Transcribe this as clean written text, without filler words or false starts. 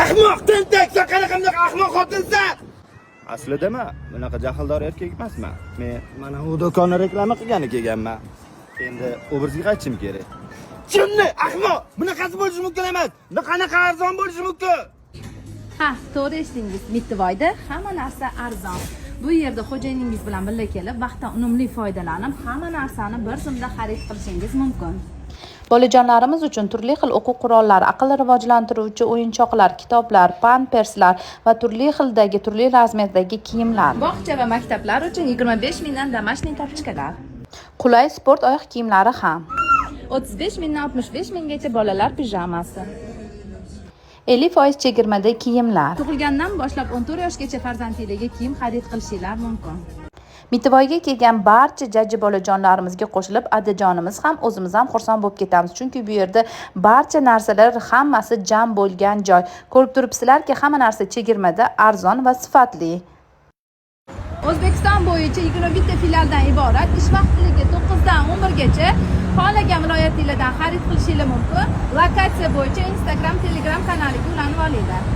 Ahmoq, tentak, sen qanaqa ahmoq xotinsan? Aslida men bunaqa jahldor erkak emasman. Men mana bu do'konni reklama qilgani kelganman. Endi obrazga qaytishim kerak. Kimni? Ahmoq! Bunaqasi bo'lishi mumkin emas. Qanaqa arzon bo'lishi mumkin? Ha, to'g'ri eshitdingiz. Mittivoyda hamma narsa arzon. Bu yerda xo'jayiningiz bilan birga kelib, vaqtdan unumli foydalanib, hamma narsani bir zumda xarid qilishingiz mumkin. Bolajonlarimiz uchun turli xil o'quv qurollari, aql rivojlantiruvchi o'yinchoqlar, kitoblar, pamperslar va turli xildagi, turli razmerdagi kiyimlar. Bog'cha va maktablar uchun 25 mingdan damashniy kartochkalar. Qulay sport oyoq kiyimlari ham. 35 mingdan 65 minggacha bolalar pijamasi. 50% chegirmada kiyimlar. Tug'ilgandan boshlab 14 yoshgacha farzandlilarga kiyim xarid qilishingiz mumkin. Mittivoyga kelgan barcha jajji bolajonlarimizga qo'shilib, adajonimiz ham, o'zimiz ham xursand bo'lib ketamiz. Chunki bu yerda barcha narsalar hammasi jam bo'lgan joy. Ko'rib turibsizlarki, hamma narsa chegirmada, arzon va sifatli. O'zbekiston bo'yicha 21 ta filialdan iborat, ish vaqtligi 9 dan 11 gacha xohlagan viloyatingizdan xarid qilishingiz mumkin. Lokatsiya bo'yicha Instagram, Telegram kanaliga ulanib olinglar.